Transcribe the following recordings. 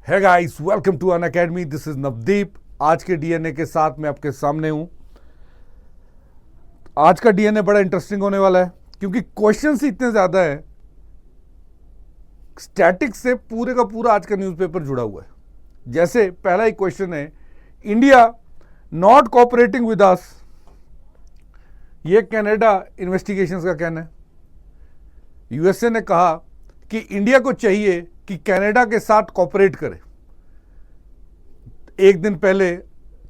है guys, welcome to Unacademy. This is Navdeep. आज के डीएनए के साथ मैं आपके सामने हूं। आज का डीएनए बड़ा इंटरेस्टिंग होने वाला है क्योंकि क्वेश्चंस ही इतने ज्यादा हैं। स्टैटिक्स से पूरे का पूरा आज का न्यूज़पेपर जुड़ा हुआ है। जैसे पहला ही क्वेश्चन है, India not cooperating with us, ये कनाडा इन्वेस्टिगेशंस का कहना है। यूएसए ने कहा कि इंडिया को चाहिए कि कनाडा के साथ कोऑपरेट करे। एक दिन पहले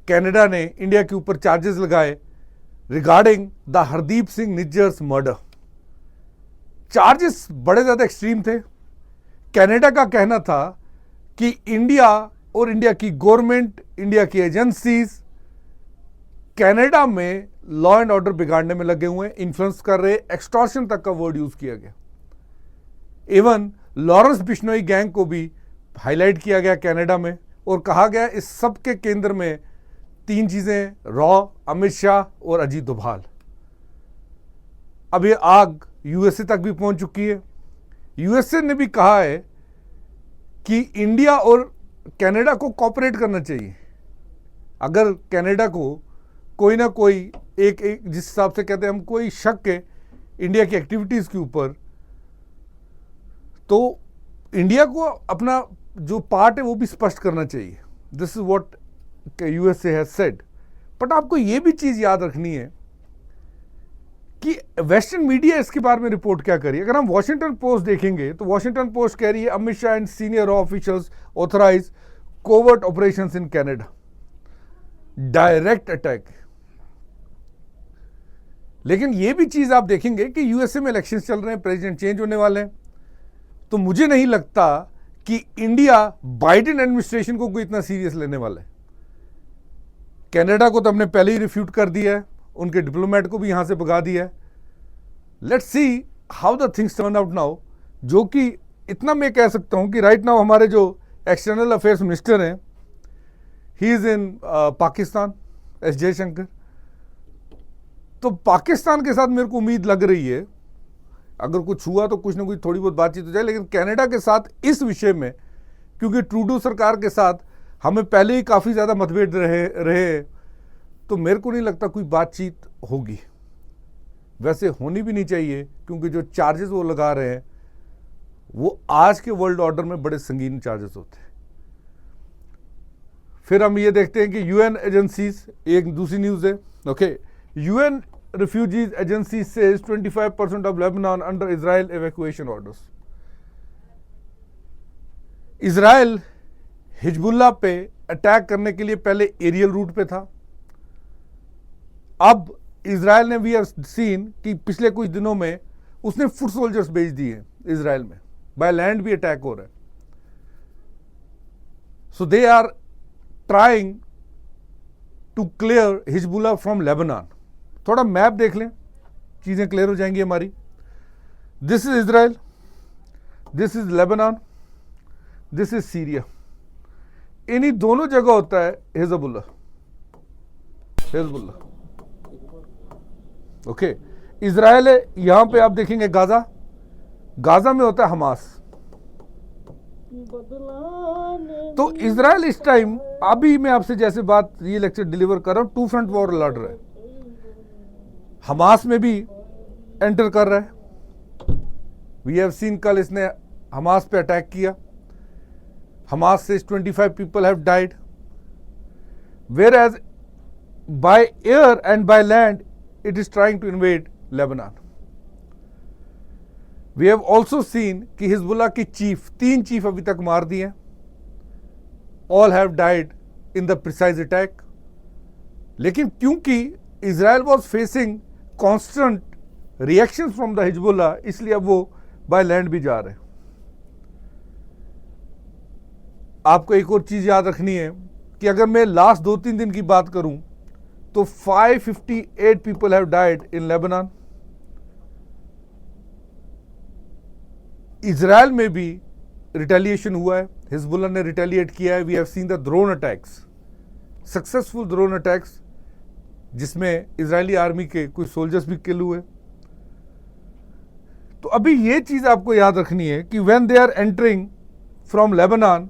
कनाडा ने इंडिया के ऊपर चार्जेस लगाए regarding the Hardeep Singh Nijjar's murder. Charges बड़े ज्यादा एक्सट्रीम थे। कनाडा का कहना था कि इंडिया और इंडिया की गवर्नमेंट, इंडिया की एजेंसीज कनाडा में लॉ एंड ऑर्डर बिगाड़ने में लगे हुए हैं, इन्फ्लुएंस कर रहे। एक्सटॉर्शन तक का वर्ड यूज किया गया। इवन लॉरेंस बिश्नोई गैंग को भी हाईलाइट किया गया कनाडा में और कहा गया इस सब के केंद्र में तीन चीजें, रॉ, अमित शाह और अजीत डोभाल। अब ये आग यूएसए तक भी पहुंच चुकी है। यूएसए ने भी कहा है कि इंडिया और कनाडा को कोऑपरेट करना चाहिए। अगर कनाडा को कोई ना कोई एक जिस हिसाब से कहते हैं हम, कोई शक है इंडिया की एक्टिविटीज के ऊपर, तो इंडिया को अपना जो पार्ट है वो भी स्पष्ट करना चाहिए। This is what USA has said. But आपको ये भी चीज याद रखनी है कि वेस्टर्न मीडिया इसके बारे में रिपोर्ट क्या करी। अगर हम वॉशिंगटन पोस्ट देखेंगे तो वॉशिंगटन पोस्ट कह रही है Amit Shah and senior officials authorise covert operations in Canada, direct attack. लेकिन यह भी चीज आप देखेंगे कि यूएसए में इलेक्शन चल रहे हैं, प्रेसिडेंट चेंज होने वाले हैं, तो मुझे नहीं लगता कि इंडिया बाइडेन एडमिनिस्ट्रेशन को कोई इतना सीरियस लेने वाला है। कनाडा को तो हमने पहले ही रिफ्यूट कर दिया है, उनके डिप्लोमेट को भी यहां से भगा दिया है। Let's see how the things turn out now. जो कि इतना मैं कह सकता हूं कि राइट नाउ हमारे जो एक्सटर्नल अफेयर्स मिनिस्टर हैं, he is in Pakistan, S Jaishankar. तो पाकिस्तान के साथ मेरे को उम्मीद लग रही है अगर कुछ हुआ तो कुछ ना कुछ थोड़ी बहुत बातचीत हो जाए। लेकिन कनाडा के साथ इस विषय में, क्योंकि ट्रूडो सरकार के साथ हमें पहले ही काफ़ी ज़्यादा मतभेद रहे, तो मेरे को नहीं लगता कोई बातचीत होगी। वैसे होनी भी नहीं चाहिए क्योंकि जो चार्जेस वो लगा रहे हैं वो आज के वर्ल्ड ऑर्डर में बड़े संगीन चार्जेस होते हैं। फिर हम ये देखते हैं कि यूएन एजेंसीज, एक दूसरी न्यूज़ है, okay. UN Refugees Agency says 25% of Lebanon under Israel evacuation orders. Israel Hezbollah पे अटैक करने के लिए पहले एरियल रूट पे था। अब इजराइल ने, वी हैव सीन कि पिछले कुछ दिनों में उसने फुट सोल्जर्स भेज दिए इजराइल में। बाय लैंड भी अटैक हो रहा है। So they are trying to clear Hezbollah from Lebanon. थोड़ा मैप देख लें, चीजें क्लियर हो जाएंगी हमारी। This is Israel, this is Lebanon, this is Syria. इन्हीं दोनों जगह होता है हिजबुल्लाह। ओके, इजराइल है, यहां पे आप देखेंगे गाजा, गाजा में होता है हमास। तो इजराइल इस टाइम, अभी मैं आपसे जैसे बात, ये लेक्चर डिलीवर कर रहा हूं, टू फ्रंट वॉर लड़ रहा है। हमास में भी एंटर कर रहा है। वी हैव सीन, कल इसने हमास पे अटैक किया। हमास से 25 people have died, whereas by air and by land it is trying to invade Lebanon. We have also seen कि हिजबुल्लाह की चीफ, 3 चीफ अभी तक मार दिए। All have died in the precise attack. लेकिन क्योंकि Israel was facing constant reaction from the Hezbollah, इसलिए अब वो बाय लैंड भी जा रहे हैं। आपको एक और चीज याद रखनी है कि अगर मैं लास्ट 2-3 दिन की बात करूं तो 558 people have died in Lebanon. Israel में भी रिटेलिएशन हुआ है, हिजबुल्लाह ने रिटेलिएट किया है। We have seen the drone attacks, successful drone attacks, जिसमें इजरायली आर्मी के कुछ सोल्जर्स भी किल हुए। तो अभी ये चीज आपको याद रखनी है कि when they are entering from Lebanon,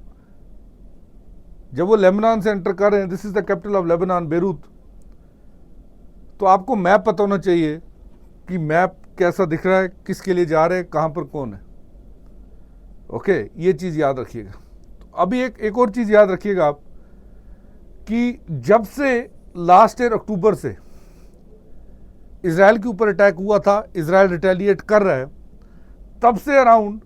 जब वो लेबनान से एंटर कर रहे हैं, this is the capital of Lebanon, Beirut, तो आपको मैप पता होना चाहिए कि मैप कैसा दिख रहा है, किसके लिए जा रहे हैं, कहां पर कौन है। ओके, ये चीज याद रखिएगा। तो अभी एक और चीज याद रखिएगा आप कि जब से लास्ट ईयर अक्टूबर से इजराइल के ऊपर अटैक हुआ था, इजराइल रिटेलिएट कर रहा है, तब से अराउंड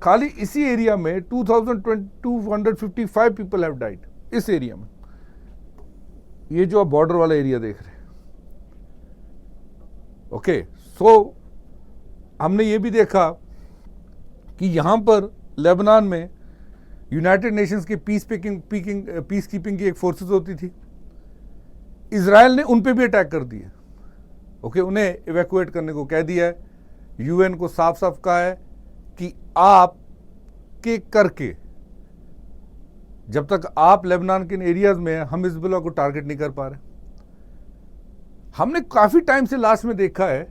खाली इसी एरिया में 2255 पीपल हैव डाइड, इस एरिया में। ये जो आप बॉर्डर वाला एरिया देख रहे हैं। ओके, सो हमने ये भी देखा कि यहां पर लेबनान में यूनाइटेड नेशंस की पीस कीपिंग की एक फोर्सेस होती थी। इजराइल ने उन पे भी अटैक कर दिया। ओके, उन्हें इवैक्यूएट करने को कह दिया है। यूएन को साफ साफ कहा है कि आप के करके जब तक आप लेबनान के एरियाज में हैं, हम हिजबुल्लाह को टारगेट नहीं कर पा रहे। हमने काफी टाइम से लास्ट में देखा है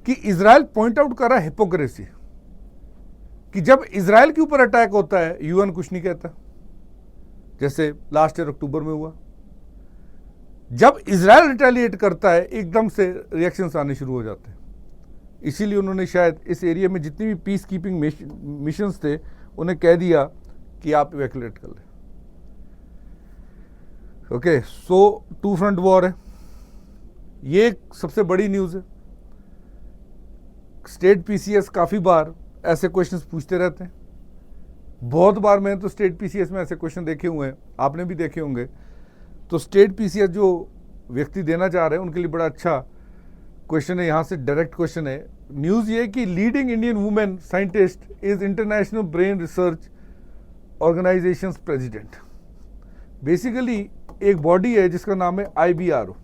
कि इजराइल पॉइंट आउट कर रहा है हिपोक्रेसी, कि जब इजराइल के ऊपर अटैक होता है यूएन कुछ नहीं कहता, जैसे लास्ट ईयर अक्टूबर में हुआ। जब इजराइल रिटेलिएट करता है एकदम से रिएक्शंस आने शुरू हो जाते हैं। इसीलिए उन्होंने शायद इस एरिया में जितनी भी पीस कीपिंग मिशंस थे उन्हें कह दिया कि आप इवैक्यूएट कर लें। Okay, so two front war है, ये एक सबसे बड़ी न्यूज है। स्टेट पीसीएस काफी बार ऐसे क्वेश्चंस पूछते रहते हैं। बहुत बार मैंने तो स्टेट पीसीएस में ऐसे क्वेश्चन देखे हुए हैं, आपने भी देखे होंगे। तो स्टेट पीसीएस जो व्यक्ति देना चाह रहे हैं उनके लिए बड़ा अच्छा क्वेश्चन है, यहां से डायरेक्ट क्वेश्चन है। न्यूज ये कि leading Indian women scientist is international brain research organisation president. Basically एक बॉडी है जिसका नाम है IBRO,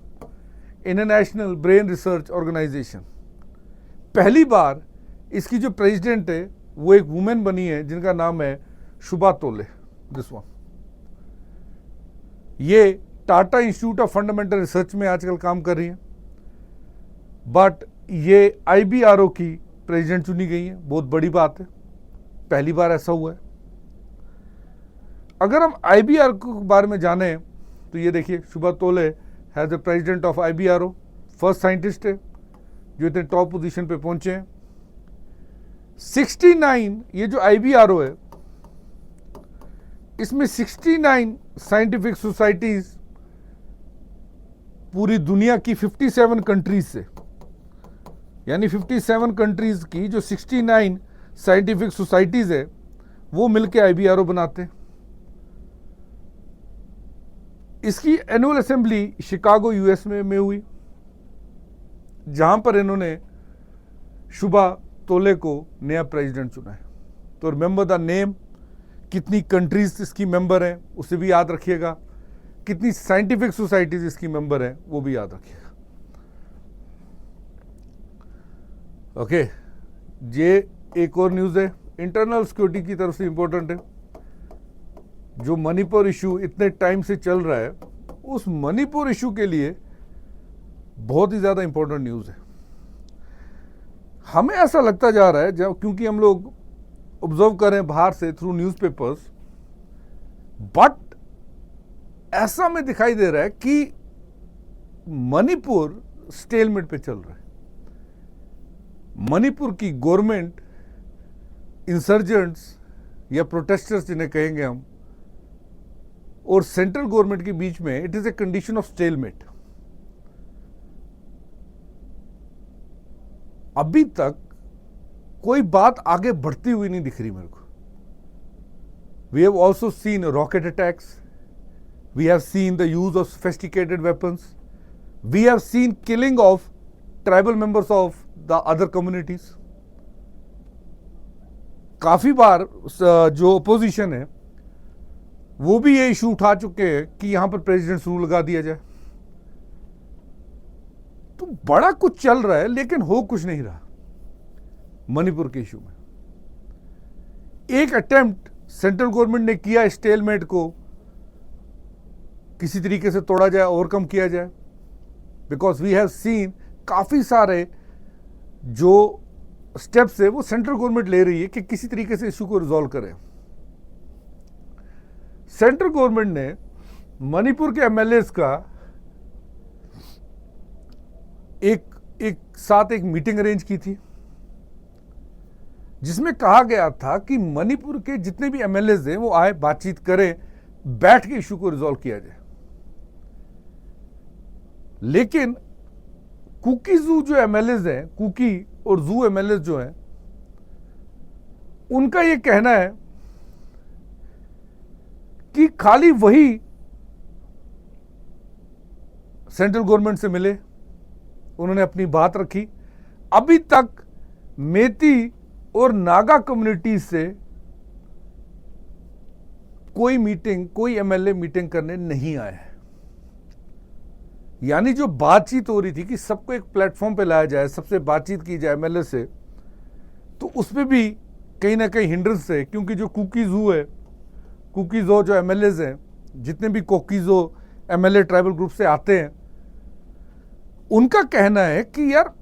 international brain research organisation. पहली बार इसकी जो प्रेसिडेंट है वो एक वुमेन बनी है जिनका नाम है शुभा तोले। दिस वन, ये Tata institute of fundamental research में आजकल काम कर रही है, बट ये IBRO की प्रेसिडेंट चुनी गई है। बहुत बड़ी बात है, पहली बार ऐसा हुआ है। अगर हम IBRO के बारे में जाने तो ये देखिए, शुभा तोले है the president of IBRO, first scientist है जो इतने टॉप पोजीशन पे पहुंचे हैं। 69 ये जो IBRO है, इसमें 69 साइंटिफिक सोसाइटीज पूरी दुनिया की 57 कंट्रीज से, यानी 57 कंट्रीज की जो 69 साइंटिफिक सोसाइटीज है वो मिलकर IBRO बनाते हैं। इसकी एनुअल असेंबली शिकागो US में हुई, जहां पर इन्होंने शुभा तोले को नया प्रेसिडेंट चुना है। तो रिमेंबर द नेम, कितनी कंट्रीज इसकी मेंबर हैं उसे भी याद रखिएगा, कितनी साइंटिफिक सोसाइटीज इसकी मेंबर हैं वो भी याद रखिएगा। ओके, ये एक और न्यूज है, इंटरनल सिक्योरिटी की तरफ से इंपॉर्टेंट है। जो मणिपुर इशू इतने टाइम से चल रहा है, उस मणिपुर इशू के लिए बहुत ही ज्यादा इंपॉर्टेंट न्यूज है। हमें ऐसा लगता जा रहा है, जब क्योंकि हम लोग ऑब्जर्व कर रहे हैं बाहर से थ्रू न्यूज़पेपर्स, बट ऐसा में दिखाई दे रहा है कि मणिपुर स्टेलमेट पे चल रहा है। मणिपुर की गवर्नमेंट, इंसर्जेंट्स या प्रोटेस्टर्स जिन्हें कहेंगे हम, और सेंट्रल गवर्नमेंट के बीच में it is a condition of stalemate. अभी तक कोई बात आगे बढ़ती हुई नहीं दिख रही मेरे को। We have also seen rocket attacks, we have seen the use of sophisticated weapons, we have seen killing of tribal members of the other communities. काफी बार जो अपोजिशन है वो भी ये इशू उठा चुके हैं कि यहां पर प्रेसिडेंट रूल लगा दिया जाए। तो बड़ा कुछ चल रहा है लेकिन हो कुछ नहीं रहा मणिपुर के इशू में। एक अटेम्प्ट सेंट्रल गवर्नमेंट ने किया स्टेलमेट को किसी तरीके से तोड़ा जाए, ओवरकम किया जाए, बिकॉज वी हैव सीन काफी सारे जो स्टेप्स है वो सेंट्रल गवर्नमेंट ले रही है कि किसी तरीके से इशू को रिजॉल्व करें। सेंट्रल गवर्नमेंट ने मणिपुर के एमएलएस का एक साथ एक मीटिंग अरेंज की थी, जिसमें कहा गया था कि मणिपुर के जितने भी एमएलएस हैं वो आए, बातचीत करें, बैठ के इशू को रिजॉल्व किया जाए। लेकिन कुकी जू जो एमएलएस हैं, कुकी और जू एमएलएस जो हैं, उनका यह कहना है कि खाली वही सेंट्रल गवर्नमेंट से मिले, उन्होंने अपनी बात रखी। अभी तक मेती और नागा कम्युनिटी से कोई मीटिंग, कोई एमएलए मीटिंग करने नहीं आया है। यानी जो बातचीत हो रही थी कि सबको एक प्लेटफॉर्म पे लाया जाए, सबसे बातचीत की जाए एमएलए से, तो उसमें भी कहीं ना कहीं हिंड्रेंस है। क्योंकि जो कुकीजो है, कुकीजो जो एमएलएज हैं, जितने भी कोकीजो एमएलए ट्राइबल ग्रुप से आते हैं, उनका कहना है कि यार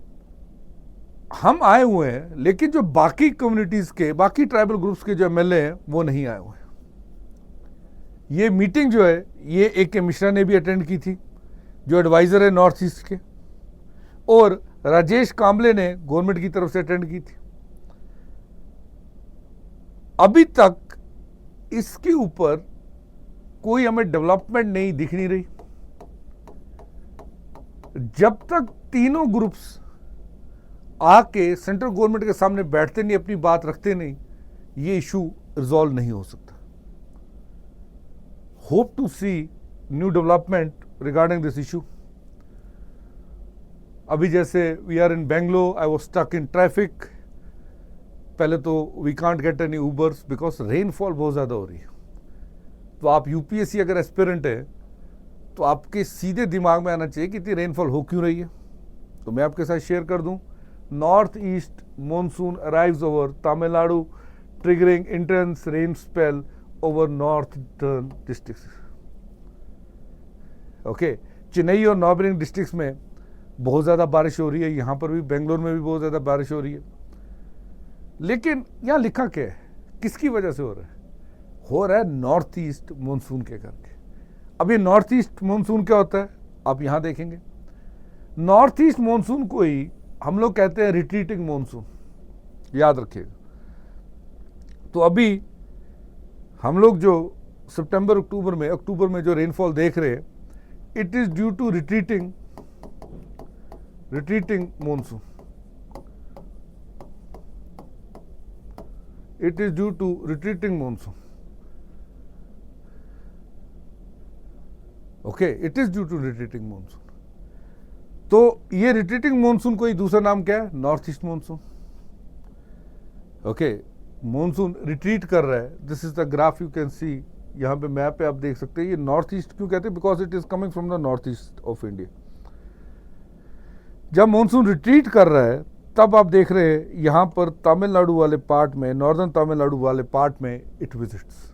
हम आए हुए हैं, लेकिन जो बाकी कम्युनिटीज के, बाकी ट्राइबल ग्रुप्स के जो एमएलए हैं वो नहीं आए हुए हैं। ये मीटिंग जो है ये ए.के. मिश्रा ने भी अटेंड की थी, जो एडवाइजर है नॉर्थ ईस्ट के, और राजेश कांबले ने गवर्नमेंट की तरफ से अटेंड की थी। अभी तक इसके ऊपर कोई हमें डेवलपमेंट नहीं दिख नहीं रही। जब तक तीनों ग्रुप्स आके सेंट्रल गवर्नमेंट के सामने बैठते नहीं, अपनी बात रखते नहीं, ये इशू रिजॉल्व नहीं हो सकता। Hope to see new development regarding this issue. अभी जैसे we are in Bangalore, I was stuck in traffic. पहले तो we can't get any Ubers because rainfall बहुत ज़्यादा हो रही है। तो आप यूपीएससी अगर एस्पिरेंट है तो आपके सीधे दिमाग में आना चाहिए कि इतनी रेनफॉल हो क्यों रही है। तो मैं आपके साथ शेयर कर दूं, north east monsoon arrives over Tamil Nadu, triggering intense rain spell over north eastern districts. Okay, Chennai और नॉर्दर्न डिस्ट्रिक्ट्स में बहुत ज़्यादा बारिश हो रही है, यहाँ पर भी बेंगलोर में भी बहुत ज़्यादा बारिश हो रही है। लेकिन यहाँ लिखा क्या है, किसकी वजह से हो रहा है? हो रहा है नॉर्थ ईस्ट मॉनसून के करके। अब ये नॉर्थ ईस्ट मॉनसून क्या होता है आप यहाँ देखेंगे। नॉर्थ ईस्ट मॉनसून को ही हम लोग कहते हैं रिट्रीटिंग मॉनसून, याद रखिएगा। तो अभी हम लोग जो सितंबर अक्टूबर में जो रेनफॉल देख रहे हैं, it is due to retreating monsoon. It is due to retreating monsoon. Okay, it is due to retreating monsoon. तो ये रिट्रीटिंग मॉनसून को ही दूसरा नाम क्या है? North east monsoon. Okay, monsoon retreat कर रहा है। This is the graph you can see, यहाँ पे मैप पे आप देख सकते हैं। ये नॉर्थ ईस्ट क्यों कहते हैं? Because it is coming from the north east of India. जब मॉनसून रिट्रीट कर रहा है तब आप देख रहे हैं यहाँ पर तमिलनाडु वाले पार्ट में, नॉर्दर्न तमिलनाडु वाले पार्ट में it visits,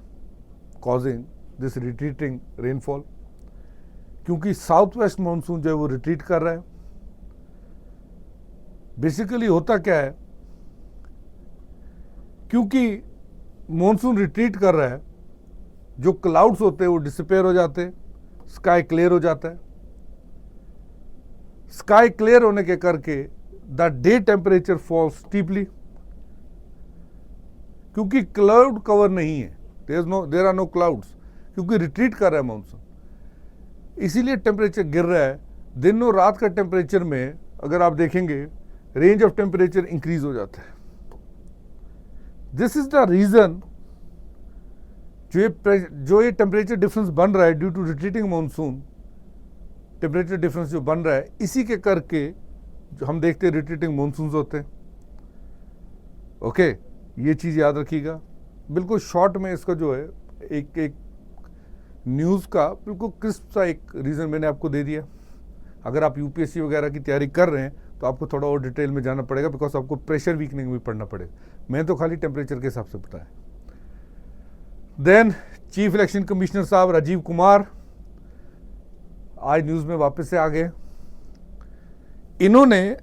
causing this retreating rainfall. क्योंकि साउथ वेस्ट मॉनसून जो है वो रिट्रीट कर रहा है। बेसिकली होता क्या है, क्योंकि मॉनसून रिट्रीट कर रहा है, जो क्लाउड्स होते हैं वो डिसअपेयर हो जाते हैं, स्काई क्लियर हो जाता है। स्काई क्लियर होने के करके the day temperature falls steeply, क्योंकि क्लाउड कवर नहीं है, देयर आर नो क्लाउड्स, क्योंकि रिट्रीट कर रहा है मॉनसून, इसीलिए टेम्परेचर गिर रहा है। दिन और रात का टेम्परेचर में अगर आप देखेंगे, रेंज ऑफ टेम्परेचर इंक्रीज हो जाता है। दिस इज द रीजन जो ये टेम्परेचर डिफरेंस बन रहा है due to retreating monsoon. Temperature difference जो बन रहा है, इसी के करके जो हम देखते हैं रिट्रीटिंग मॉनसून्स होते हैं। ओके, ये चीज़ याद रखिएगा। बिल्कुल शॉर्ट में इसका जो है एक न्यूज़ का बिल्कुल क्रिस्प सा एक रीज़न मैंने आपको दे दिया। अगर आप यूपीएससी वगैरह की तैयारी कर रहे हैं तो आपको थोड़ा और डिटेल में जाना पड़ेगा, बिकॉज आपको प्रेशर वीकनिंग भी पढ़ना पड़ेगा। मैं तो खाली टेम्परेचर के हिसाब से बताया। देन चीफ इलेक्शन कमिश्नर साहब राजीव कुमार आज न्यूज़ में वापस से आ गए। इन्होंने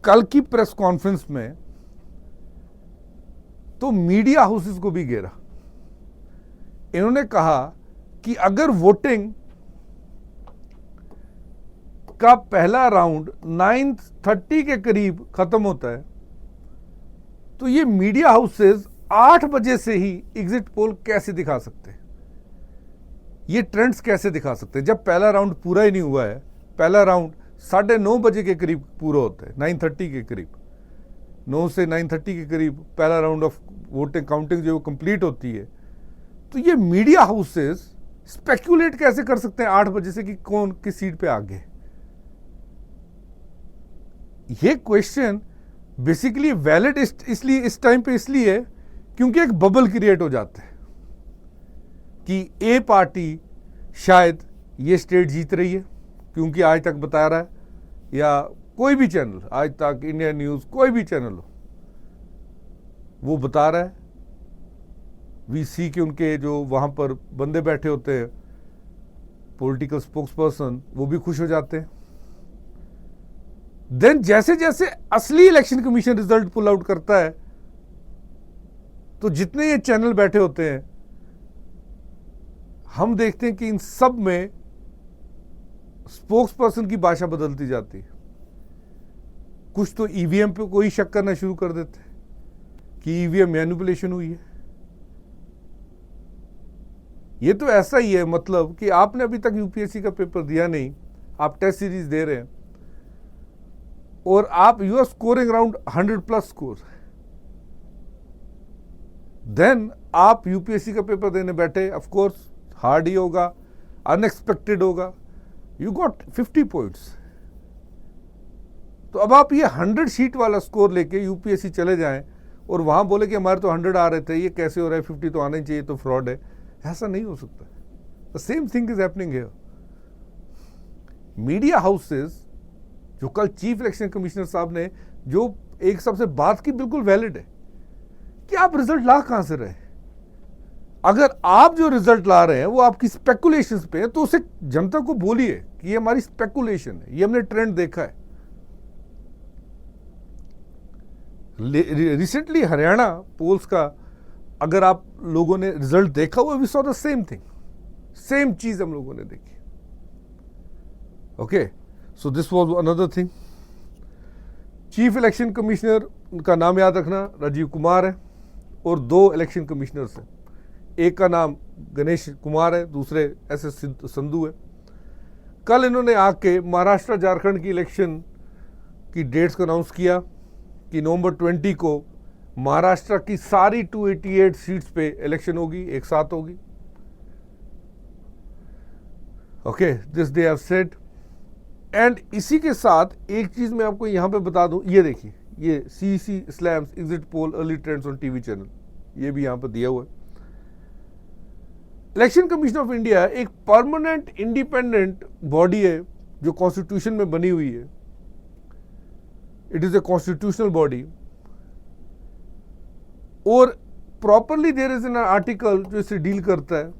कल की प्रेस कॉन्फ्रेंस में तो मीडिया हाउसेस को भी घेरा। इन्होंने कहा कि अगर वोटिंग का पहला राउंड 9:30 के करीब खत्म होता है, तो ये मीडिया हाउसेस 8 बजे से ही एग्जिट पोल कैसे दिखा सकते हैं, ये ट्रेंड्स कैसे दिखा सकते हैं, जब पहला राउंड पूरा ही नहीं हुआ है। पहला राउंड 9:30 बजे के करीब पूरा होता है, 9:30 के करीब, 9 से 9:30 के करीब पहला राउंड ऑफ वोटिंग काउंटिंग जो कंप्लीट होती है। तो ये मीडिया हाउसेस स्पेक्युलेट कैसे कर सकते हैं 8 बजे से कि कौन किस सीट पे आगे। ये क्वेश्चन बेसिकली वैलिड इसलिए इस टाइम पे इसलिए क्योंकि एक बबल क्रिएट हो जाता है कि ए पार्टी शायद ये स्टेट जीत रही है, क्योंकि आज तक बता रहा है, या कोई भी चैनल, आज तक, इंडिया न्यूज, कोई भी चैनल हो, वो बता रहा है। वीसी के उनके जो वहां पर बंदे बैठे होते हैं, पॉलिटिकल स्पोक्स पर्सन, वो भी खुश हो जाते हैं। देन जैसे जैसे असली election commission result pull out करता है, तो जितने ये चैनल बैठे होते हैं, हम देखते हैं कि इन सब में स्पोक्स पर्सन की भाषा बदलती जाती है। कुछ तो ईवीएम पे कोई शक करना शुरू कर देते हैं कि ईवीएम मैनिपुलेशन हुई है। ये तो ऐसा ही है, मतलब कि आपने अभी तक यूपीएससी का पेपर दिया नहीं, आप टेस्ट सीरीज दे रहे हैं और आप you are scoring around 100+ score, then आप यूपीएससी का पेपर देने बैठे, ऑफ कोर्स हार्ड ही होगा, अनएक्सपेक्टेड होगा, यू गॉट 50 पॉइंट्स। तो अब आप ये 100 शीट वाला स्कोर लेके यूपीएससी चले जाएं और वहां बोले कि हमारे तो 100 आ रहे थे, ये कैसे हो रहा है, 50 तो आना ही चाहिए, तो फ्रॉड है। ऐसा नहीं हो सकता। The same thing is happening here. Media houses, जो कल चीफ इलेक्शन कमिश्नर साहब ने जो एक सबसे बात की, बिल्कुल वैलिड है कि आप रिजल्ट ला कहां से रहे। अगर आप जो रिजल्ट ला रहे हैं वो आपकी स्पेकुलेशंस पे है, तो उसे जनता को बोलिए कि ये हमारी स्पेकुलेशन है, ये हमने ट्रेंड देखा है। रिसेंटली हरियाणा पोल्स का अगर आप लोगों ने रिजल्ट देखा हुआ, we saw the same thing, same चीज हम लोगों ने देखी। Okay, so this was another thing. Chief election commissioner का नाम याद रखना राजीव कुमार है, और 2 इलेक्शन कमिश्नर्स हैं। एक का नाम गणेश कुमार है, दूसरे एस संधू है। कल इन्होंने आके महाराष्ट्र झारखंड की इलेक्शन की डेट्स को अनाउंस किया कि नवंबर 20 को महाराष्ट्र की सारी 288 सीट्स पे इलेक्शन होगी, एक साथ होगी। Okay, this they have said. And इसी के साथ एक चीज मैं आपको यहां पे बता दूं, ये देखिए, ये CC slams exit poll early trends on TV channel, ये भी यहां पर दिया हुआ है। इलेक्शन कमीशन ऑफ इंडिया एक परमानेंट इंडिपेंडेंट बॉडी है जो कॉन्स्टिट्यूशन में बनी हुई है। It is a constitutional body, और properly there is an article जो इसे डील करता है,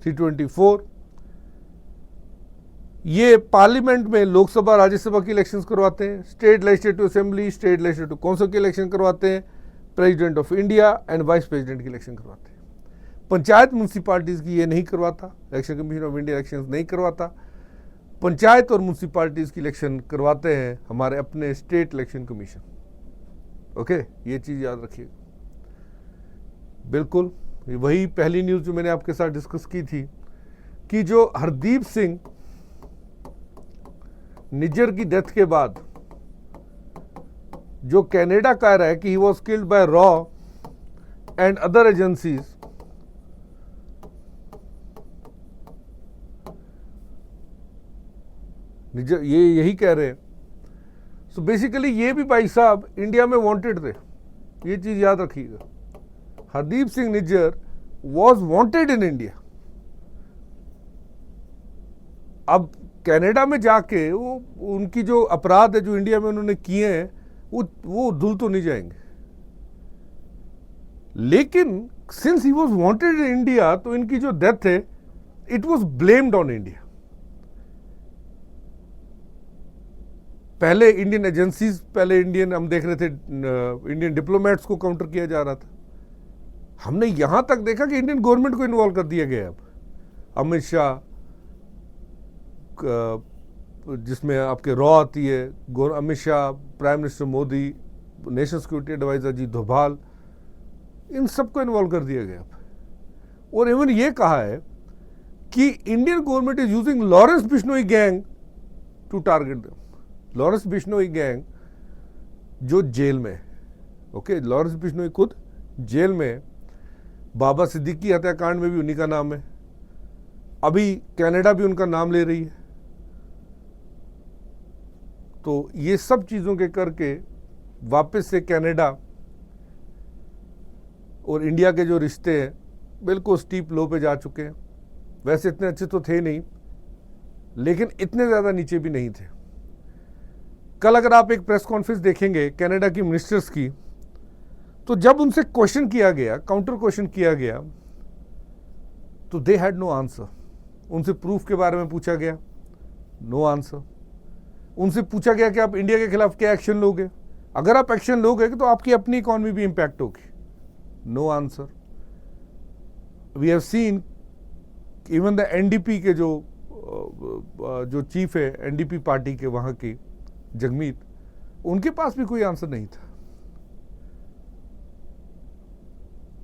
324। ये पार्लियामेंट में लोकसभा राज्यसभा की इलेक्शंस करवाते हैं, state legislative assembly, state legislative council की इलेक्शन करवाते हैं, president of India and vice president की इलेक्शन करवाते हैं। पंचायत म्यूनसिपालिटीज की ये नहीं करवाता, election commission of India election नहीं करवाता। पंचायत और म्यूनसिपालिटीज की इलेक्शन करवाते हैं हमारे अपने स्टेट इलेक्शन कमीशन। ओके, ये चीज याद रखिए। बिल्कुल वही पहली न्यूज जो मैंने आपके साथ डिस्कस की थी कि जो हरदीप सिंह निज्जर की डेथ के बाद जो कनाडा कह रहा है कि he was killed by raw and other agencies, Nijjar ये यही कह रहे हैं। सो बेसिकली ये भी भाई साहब इंडिया में वांटेड थे, ये चीज याद रखिएगा। Hardeep Singh Nijjar was wanted in India. अब कनाडा में जाके वो उनकी जो अपराध है जो इंडिया में उन्होंने किए हैं वो धुल तो नहीं जाएंगे, लेकिन since he was wanted in India, तो इनकी जो डेथ है it was blamed on India. पहले इंडियन एजेंसीज, पहले इंडियन हम देख रहे थे इंडियन डिप्लोमेट्स को काउंटर किया जा रहा था। हमने यहां तक देखा कि इंडियन गवर्नमेंट को इन्वॉल्व कर दिया गया। अब अमित शाह, जिसमें आपके रॉ आती है, Amit Shah, prime minister Modi, national security advisor ji Doval, इन सबको इन्वॉल्व कर दिया गया। और इवन ये कहा है कि Indian government is using Lawrence Bishnoi gang to target them. Lawrence Bishnoi gang जो जेल में, ओके, लॉरेंस बिश्नोई खुद जेल में, बाबा सिद्दीकी हत्याकांड में भी उन्हीं का नाम है, अभी कनाडा भी उनका नाम ले रही है। तो ये सब चीजों के करके वापस से कनाडा और इंडिया के जो रिश्ते हैं बिल्कुल स्टीप लो पे जा चुके हैं। वैसे इतने अच्छे तो थे नहीं, लेकिन इतने ज्यादा नीचे भी नहीं थे। कल अगर आप एक प्रेस कॉन्फ्रेंस देखेंगे कनाडा की मिनिस्टर्स की, तो जब उनसे क्वेश्चन किया गया, काउंटर क्वेश्चन किया गया, तो दे हैड नो आंसर। उनसे प्रूफ के बारे में पूछा गया, नो आंसर। उनसे पूछा गया कि आप इंडिया के खिलाफ क्या एक्शन लोगे, अगर आप एक्शन लोगे तो आपकी अपनी इकॉनमी भी इंपैक्ट होगी, no answer. We have seen even the NDP के जो चीफ है एनडीपी पार्टी के वहां की, जगमीत, उनके पास भी कोई आंसर नहीं था।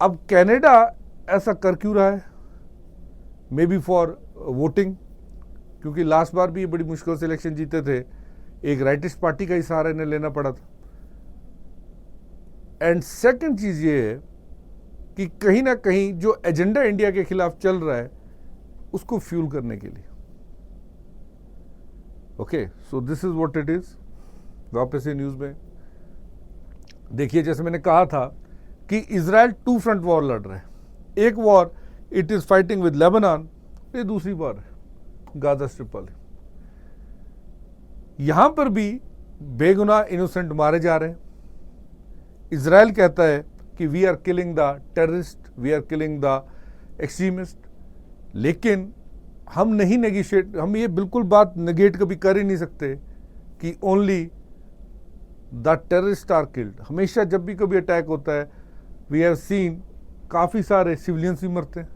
अब कनाडा ऐसा कर क्यों रहा है? मे बी फॉर वोटिंग, क्योंकि लास्ट बार भी ये बड़ी मुश्किल से इलेक्शन जीते थे, एक राइटिस्ट पार्टी का ही सहारा इन्हें लेना पड़ा था। एंड सेकंड चीज ये है कि कहीं ना कहीं जो एजेंडा इंडिया के खिलाफ चल रहा है उसको फ्यूल करने के लिए। Okay, so this is what it is. वापस से न्यूज में देखिए, जैसे मैंने कहा था कि इजराइल 2 फ्रंट वॉर लड़ रहा है। एक war it is fighting with Lebanon, ये दूसरी वॉर है गाजा स्ट्रिप वाली। यहां पर भी बेगुनाह इनोसेंट मारे जा रहे हैं। इजराइल कहता है कि we are killing the terrorist, we are killing the extremist, लेकिन हम नहीं नेगोशिएट, हम ये बिल्कुल बात नेगेट कभी कर ही नहीं सकते कि only the terrorist are killed. हमेशा जब भी कभी अटैक होता है, वी हैव सीन काफी सारे सिविलियंस भी मरते हैं,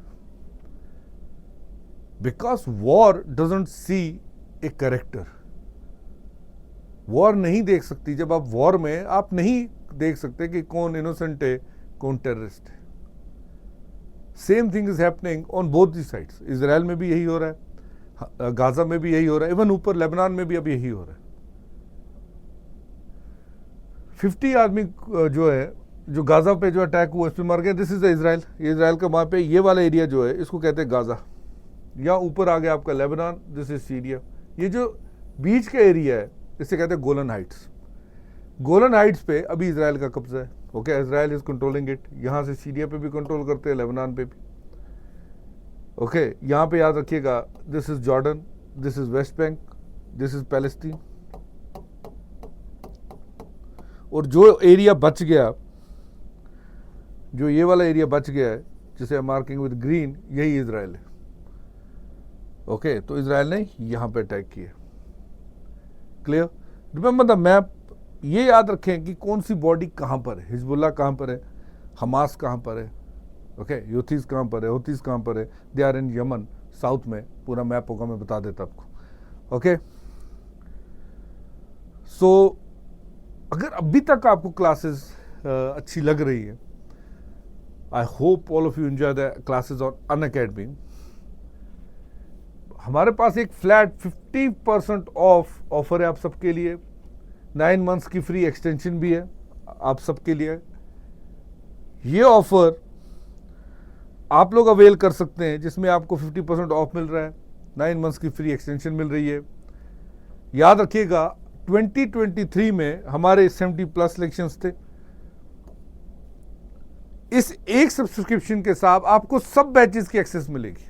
because war doesn't see a character. War नहीं देख सकती, जब आप वॉर में आप नहीं देख सकते कि कौन इनोसेंट है, कौन टेररिस्ट है। Same thing is happening on both the sides. Israel में भी यही हो रहा है, गाजा में भी यही हो रहा है, इवन ऊपर लेबनान में भी अब यही हो रहा है। 50 आदमी जो है, जो गाजा पे जो अटैक हुआ, इस पे मर गए। This is Israel. ये इजराइल का वहां पे ये वाला एरिया जो है इसको कहते हैं गाजा। या ऊपर आ गया आपका लेबनान, दिस इज सीरिया। ये जो बीच का एरिया है इसे कहते हैं गोलन हाइट्स। गोलन हाइट्स पे अभी इजराइल का कब्जा है। Okay, Israel is controlling it. यहां से सीरिया पे भी कंट्रोल करते हैं, लेबनान पे भी। ओके, यहां पे याद रखिएगा, this is Jordan, this is West Bank, this is Palestine. और जो एरिया बच गया, जो ये वाला एरिया बच गया है जिसे मार्किंग विद ग्रीन, यही इजराइल है। ओके, तो इजराइल ने यहां पे अटैक किया। क्लियर? Remember the map. ये याद रखें कि कौन सी बॉडी कहां पर है, हिजबुल्लाह कहां पर है, हमास कहां पर है, ओके, यूथीज कहां पर है, हुतीज कहां पर है। They are in Yemen, south में। पूरा मैप होगा, मैं बता देता आपको। ओके, सो अगर अभी तक आपको क्लासेस अच्छी लग रही है, I hope all of you enjoy the classes on Unacademy. हमारे पास एक फ्लैट 50% ऑफ ऑफर है आप सबके लिए। 9 मंथ्स की फ्री एक्सटेंशन भी है आप सबके लिए। ये ऑफर आप लोग अवेल कर सकते हैं, जिसमें आपको 50% ऑफ मिल रहा है, 9 मंथ्स की फ्री एक्सटेंशन मिल रही है। याद रखिएगा, 2023 में हमारे 70+ सिलेक्शंस थे। इस एक सब्सक्रिप्शन के साथ आपको सब बैचेस की एक्सेस मिलेगी,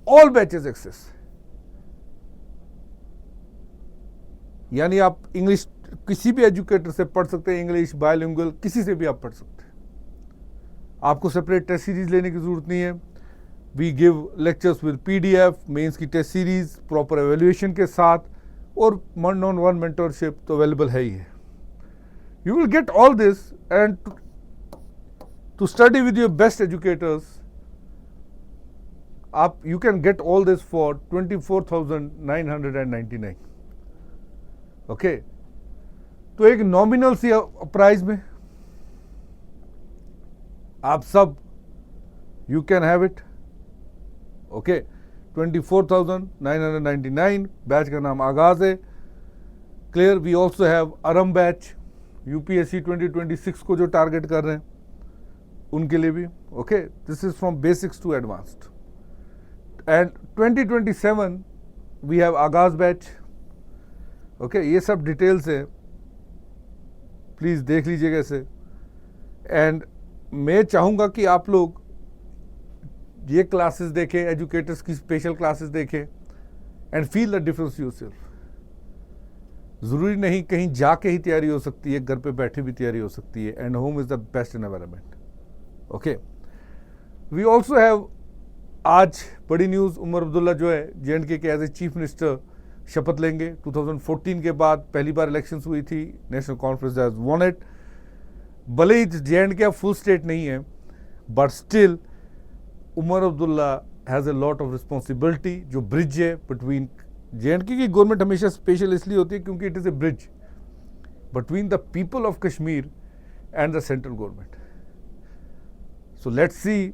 ऑल बैचेस एक्सेस। यानी आप इंग्लिश किसी भी एजुकेटर से पढ़ सकते हैं, इंग्लिश बायलिंगुअल किसी से भी आप पढ़ सकते हैं। आपको सेपरेट टेस्ट सीरीज लेने की जरूरत नहीं है। We give lectures with PDF, mains की टेस्ट सीरीज प्रॉपर एवेल्युएशन के साथ, और 1-on-1 मेंटरशिप तो अवेलेबल है ही है। You will get all this and to study with your best educators, आप you can get all this for 24,999। Okay, तो एक नॉमिनल सी प्राइस में आप सब you can have it. Okay, 24,999। Batch का नाम आगाज है। क्लियर। वी ऑल्सो हैव अरम बैच, यूपीएससी 2026 को जो टारगेट कर रहे हैं उनके लिए भी। Okay, this is from basics to advanced. And 2027 we have Aagaz batch. Okay, ये सब डिटेल्स है, प्लीज देख लीजिएगा इसे। एंड मैं चाहूंगा कि आप लोग ये क्लासेस देखें, एजुकेटर्स की स्पेशल क्लासेस देखें and feel the difference yourself. जरूरी नहीं कहीं जाके ही तैयारी हो सकती है, घर पे बैठे भी तैयारी हो सकती है। And home is the best environment. Okay, we also have आज बड़ी न्यूज, उमर अब्दुल्ला जो है जेएंडके के एज ए चीफ मिनिस्टर शपथ लेंगे। 2014 के बाद पहली बार इलेक्शंस हुई थी, national conference has won it. भले ही जेएंडके फुल स्टेट नहीं है, but still Omar Abdullah has a lot of responsibility. जो ब्रिज है बिटवीन जेएंडके की गवर्नमेंट हमेशा स्पेशल इसलिए होती है क्योंकि it is a bridge between the people of Kashmir and the central government. So let's see,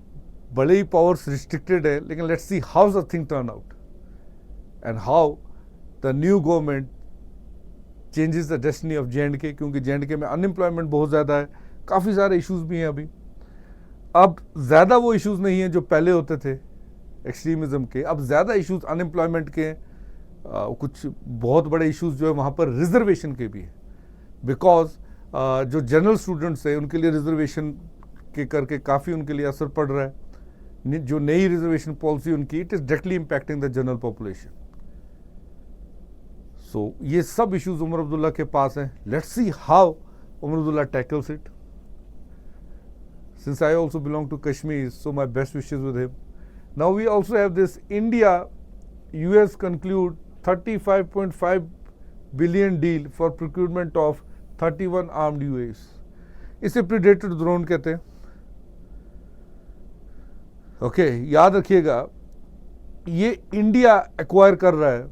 भले ही पावर्स रिस्ट्रिक्टेड है, लेकिन let's see how the thing turn out and how the new government changes the destiny of J&K. क्योंकि J&K में unemployment बहुत ज़्यादा है, काफ़ी सारे इश्यूज भी हैं अभी। अब ज़्यादा वो इश्यूज नहीं हैं जो पहले होते थे एक्सट्रीमिज्म के, अब ज़्यादा इश्यूज अनएम्प्लॉयमेंट के हैं। कुछ बहुत बड़े इश्यूज जो है वहाँ पर रिजर्वेशन के भी हैं, बिकॉज जो जनरल स्टूडेंट्स हैं उनके लिए रिजर्वेशन के करके काफ़ी उनके लिए असर पड़ रहा है। जो नई रिजर्वेशन पॉलिसी उनकी, it is directly impacting the general population. So ये सब इश्यूज उमर अब्दुल्ला के पास हैं। Let's see how Omar Abdullah tackles it. Since I also belong to Kashmir, so my best wishes with him. Now we also have this India, US conclude 35.5 billion deal for procurement of 31 armed UAVs. इसे Predator drone कहते हैं। Okay, याद रखिएगा ये India acquire कर रहा है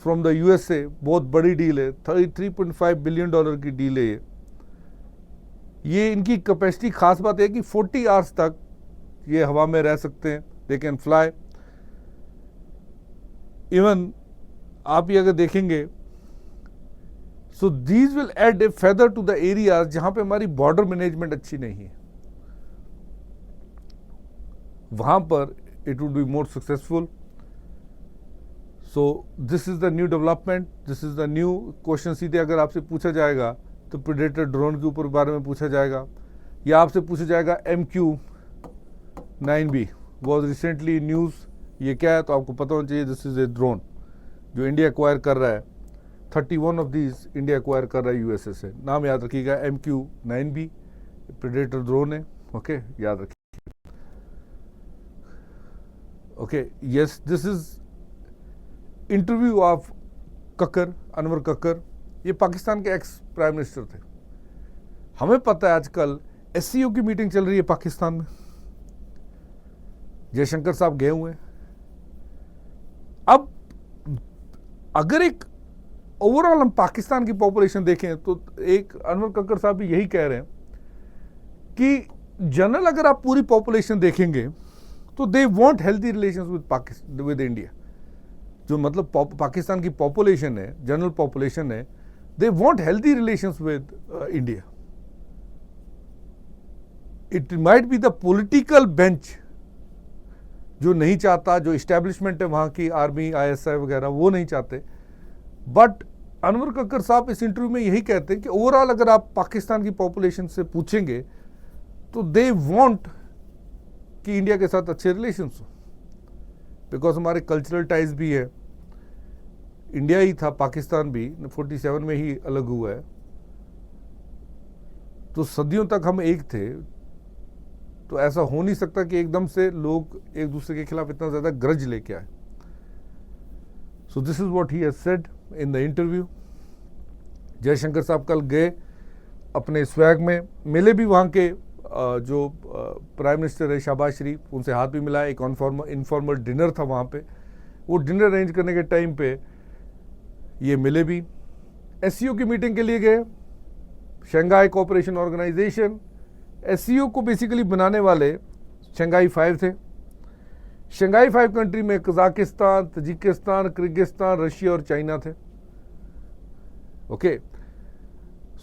from the USA. बहुत बड़ी डील है, $33.5 बिलियन की डील है ये। इनकी कैपेसिटी, खास बात है कि 40 आवर्स तक ये हवा में रह सकते हैं, दे कैन फ्लाई। इवन आप ये अगर देखेंगे, so these will add a feather to the areas जहां पे हमारी बॉर्डर मैनेजमेंट अच्छी नहीं है, वहां पर it would be more successful. So this is the new development, this is the new question. सीधे अगर आपसे पूछा जाएगा तो प्रेडेटर ड्रोन के ऊपर बारे में पूछा जाएगा, या आपसे पूछा जाएगा MQ-9B वॉज रिसेंटली न्यूज़। ये क्या है तो आपको पता होना चाहिए, दिस इज ए ड्रोन जो इंडिया एक्वायर कर रहा है। 31 ऑफ दीज इंडिया एक्वायर कर रहा है यूएसए से। नाम याद रखिएगा, MQ-9B प्रेडेटर ड्रोन है। ओके, याद रखिए। Okay, yes, this is interview of Kakkar, Anwar Kakkar. ये पाकिस्तान के एक्स प्राइम मिनिस्टर थे। हमें पता है आजकल SCO की मीटिंग चल रही है पाकिस्तान में, जयशंकर साहब गए हुए हैं। अब अगर एक ओवरऑल हम पाकिस्तान की पॉपुलेशन देखें तो एक अनवर कक्कर साहब भी यही कह रहे हैं कि जनरल अगर आप पूरी पॉपुलेशन देखेंगे तो they want healthy relations with India. जो मतलब पाकिस्तान की पॉपुलेशन है, जनरल पॉपुलेशन है, they want healthy relations with India. It might be the political bench जो नहीं चाहता, जो इस्टेब्लिशमेंट है वहाँ की आर्मी, ISI वगैरह, वो नहीं चाहते। बट अनवर कक्कर साहब इस इंटरव्यू में यही कहते हैं कि ओवरऑल अगर आप पाकिस्तान की पॉपुलेशन से पूछेंगे तो दे वांट कि इंडिया के साथ अच्छे रिलेशंस हो, बिकॉज हमारे कल्चरल टाइज भी है। इंडिया ही था, पाकिस्तान भी 47 में ही अलग हुआ है, तो सदियों तक हम एक थे। तो ऐसा हो नहीं सकता कि एकदम से लोग एक दूसरे के खिलाफ इतना ज्यादा ग्रज लेके आए। So this is what he has said in the interview. Jaishankar साहब कल गए अपने स्वैग में, मिले भी वहाँ के जो प्राइम मिनिस्टर है शहबाज शरीफ, उनसे हाथ भी मिलाया। एक इनफॉर्मल डिनर था वहाँ पे। वो डिनर अरेंज करने के टाइम पे ये मिले भी। एससीओ की मीटिंग के लिए गए, शंघाई कोऑपरेशन ऑर्गेनाइजेशन। एससीओ को बेसिकली बनाने वाले शंघाई 5 थे। शंघाई 5 कंट्री में कजाकिस्तान, तजिकिस्तान, किर्गिस्तान, रशिया और चाइना थे। ओके,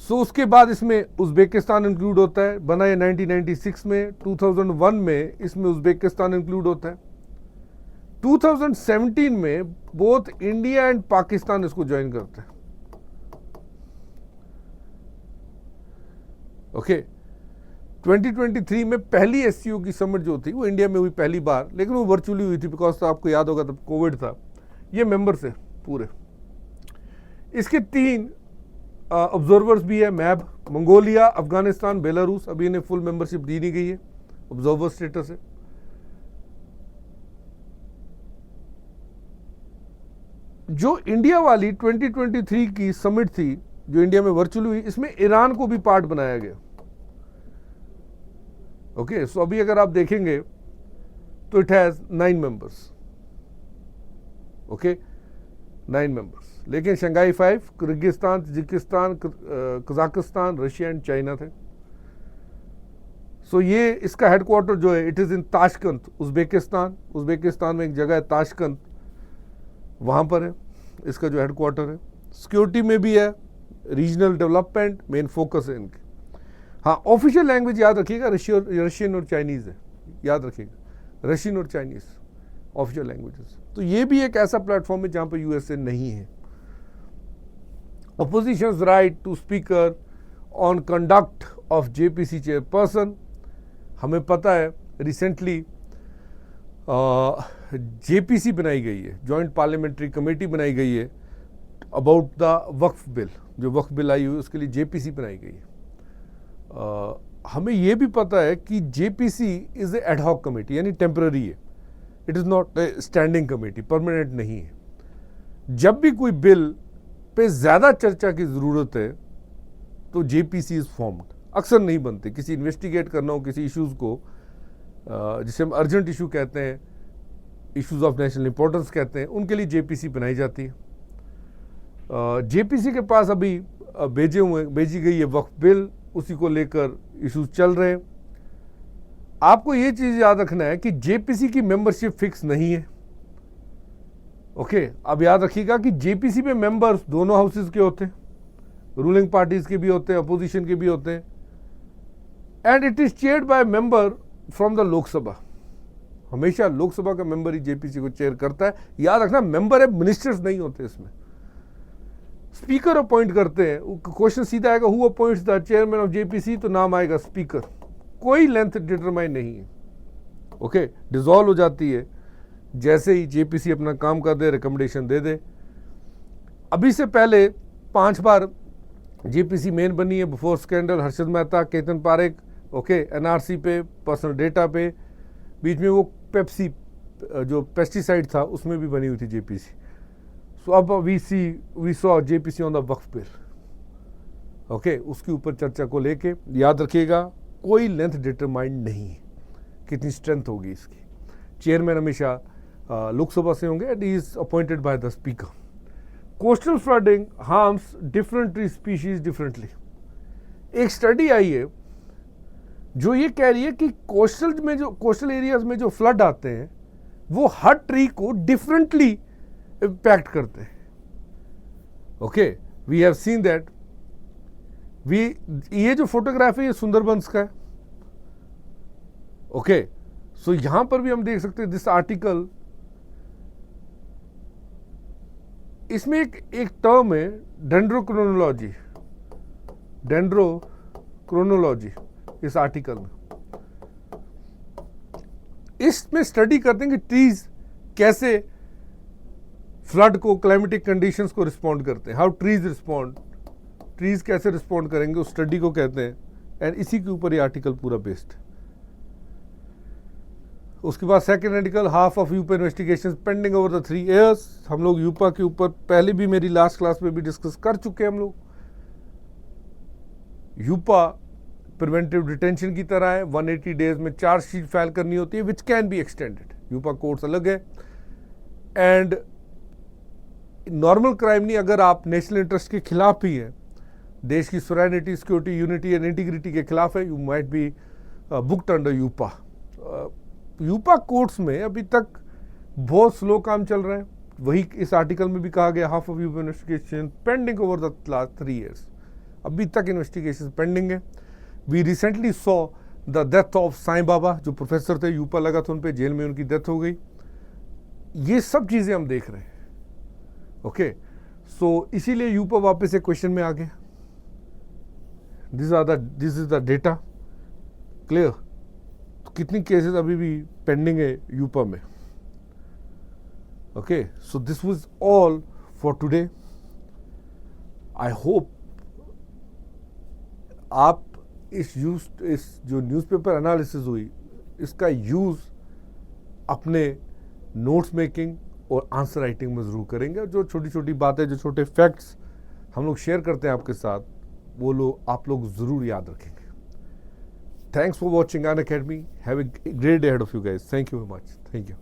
सो उसके बाद इसमें उज़्बेकिस्तान इंक्लूड होता है, बना है 1996 में। 2001 में इसमें उज़्बेकिस्तान इंक्लूड होता है। 2017 में बोथ इंडिया एंड पाकिस्तान इसको ज्वाइन करते हैं। ओके, 2023 में पहली एससीओ की समिट जो थी वो इंडिया में हुई पहली बार, लेकिन वो वर्चुअली हुई थी बिकॉज तो आपको याद होगा तब कोविड था। ये मेंबर्स है पूरे। इसके 3 ऑब्जर्वर्स भी है, मैब, मंगोलिया, अफगानिस्तान, बेलारूस। अभी इन्हें फुल मेंबरशिप दी नहीं गई है, ऑब्जर्वर स्टेटस है। जो इंडिया वाली 2023 की समिट थी जो इंडिया में वर्चुअली हुई, इसमें ईरान को भी पार्ट बनाया गया। ओके, सो अभी अगर आप देखेंगे तो it has 9 members. Okay, 9 members, लेकिन Shanghai 5 Kyrgyzstan, Tajikistan, Kazakhstan, Russia and China थे। सो ये इसका हेडक्वार्टर जो है it is in Tashkent, Uzbekistan. Uzbekistan में एक जगह है ताशकंद, वहां पर है इसका जो हेडक्वार्टर है। सिक्योरिटी में भी है, रीजनल डेवलपमेंट मेन फोकस है इनके। हाँ, ऑफिशियल लैंग्वेज याद रखिएगा रशियन और चाइनीज है, याद रखिएगा, रशियन और चाइनीज ऑफिशियल लैंग्वेजेस। तो ये भी एक ऐसा प्लेटफॉर्म है जहां पर यूएसए नहीं है। Opposition's right to speaker on conduct of JPC chairperson। हमें पता है रिसेंटली जेपीसी बनाई गई है, जॉइंट पार्लियामेंट्री कमेटी बनाई गई है अबाउट द वक्फ बिल। जो वक्फ बिल आई हुई उसके लिए जेपीसी बनाई गई है। हमें यह भी पता है कि JPC is a ad hoc committee, यानी टेम्पररी है। It is not a standing committee, permanent नहीं है। जब भी कोई बिल पे ज़्यादा चर्चा की ज़रूरत है तो जेपीसी इज़ फॉर्म्ड। अक्सर नहीं बनते, किसी इन्वेस्टिगेट करना हो किसी इश्यूज़ को, जिसे हम अर्जेंट इशू कहते हैं, इश्यूज़ ऑफ नेशनल इंपॉर्टेंस कहते हैं, उनके लिए जेपीसी बनाई जाती है। जेपीसी के पास अभी भेजी गई है वक्फ बिल, उसी को लेकर इश्यूज चल रहे हैं। आपको ये चीज़ याद रखना है कि जेपीसी की मेंबरशिप फिक्स नहीं है। ओके, अब याद रखिएगा कि जेपीसी में मेंबर्स दोनों हाउसेस के होते हैं, रूलिंग पार्टीज के भी होते हैं, अपोजिशन के भी होते हैं, and it is chaired by member from the Lok Sabha. हमेशा लोकसभा का मेंबर ही जेपीसी को चेयर करता है। याद रखना, मेंबर है, मिनिस्टर्स नहीं होते इसमें। स्पीकर अपॉइंट करते हैं। क्वेश्चन सीधा आएगा, who appoints the chairman of JPC, तो नाम आएगा स्पीकर। कोई लेंथ डिटरमाइन नहीं है। ओके, डिसॉल्व हो जाती है जैसे ही जेपीसी अपना काम कर दे, रिकमेंडेशन दे दे। अभी से पहले 5 बार जेपीसी मेन बनी है, before scandal, Harshad Mehta, Ketan Parekh. Okay, NRC पे, पर्सनल डेटा पे, बीच में वो पेप्सी जो पेस्टिसाइड था उसमें भी बनी हुई थी जेपीसी। सो अब we saw JPC on the Waqf bill. Okay, उसके ऊपर चर्चा को लेके याद रखिएगा कोई लेंथ डिटरमाइंड नहीं है, कितनी स्ट्रेंथ होगी इसकी। चेयरमैन हमेशा लोकसभा से होंगे and is appointed by the speaker. Coastal flooding harms different tree species differently. एक स्टडी आई है जो ये कह रही है कि कोस्टल एरियाज में जो फ्लड आते हैं वो हर ट्री को डिफरेंटली इम्पैक्ट करते हैं। Okay, we have seen that. ये जो फोटोग्राफ है ये सुंदरबंस का है। ओके, सो यहां पर भी हम देख सकते हैं दिस आर्टिकल, इसमें एक टर्म है डेंड्रोक्रोनोलॉजी इस आर्टिकल में। इसमें स्टडी करते हैं कि ट्रीज कैसे फ्लड को, क्लाइमेटिक कंडीशंस को रिस्पॉन्ड करते हैं, हाउ ट्रीज रिस्पॉन्ड, ट्रीज कैसे रिस्पॉन्ड करेंगे उस स्टडी को कहते हैं। एंड इसी के ऊपर ये आर्टिकल पूरा बेस्ड है। उसके बाद second article, half of UAPA investigation pending over the 3 years। हम लोग यूपा के ऊपर पहले भी मेरी लास्ट क्लास में भी डिस्कस कर चुके हैं। हम लोग यूपा प्रिवेंटिव डिटेंशन की तरह है, 180 डेज में चार्जशीट फाइल करनी होती है, which can be extended. UAPA courts अलग है एंड नॉर्मल क्राइम नहीं, अगर आप नेशनल इंटरेस्ट के खिलाफ ही हैं, देश की sovereignty, security, unity and integrity के खिलाफ है, you might be booked under UAPA. UAPA courts में अभी तक बहुत स्लो काम चल रहा है। वही इस आर्टिकल में भी कहा गया, half of UAPA investigation pending over the last 3 years। अभी तक इन्वेस्टिगेशन पेंडिंग है। We recently saw the death of Sai Baba, जो प्रोफेसर थे, यूपा लगा था उन पे, जेल में उनकी डेथ हो गई। ये सब चीजें हम देख रहे हैं। ओके, सो इसीलिए यूपा वापस एक क्वेश्चन में आ गया। This is the data clear. तो कितनी केसेस अभी भी पेंडिंग है यूपा में। Okay, so this was all for today. I hope आप इस जो न्यूज़पेपर एनालिसिस हुई, इसका यूज़ अपने नोट्स मेकिंग और आंसर राइटिंग में ज़रूर करेंगे। जो छोटी छोटी बातें, जो छोटे फैक्ट्स हम लोग शेयर करते हैं आपके साथ, वो आप लोग ज़रूर याद रखेंगे। Thanks for watching Unacademy. Have a great day ahead of you guys. Thank you very much. Thank you.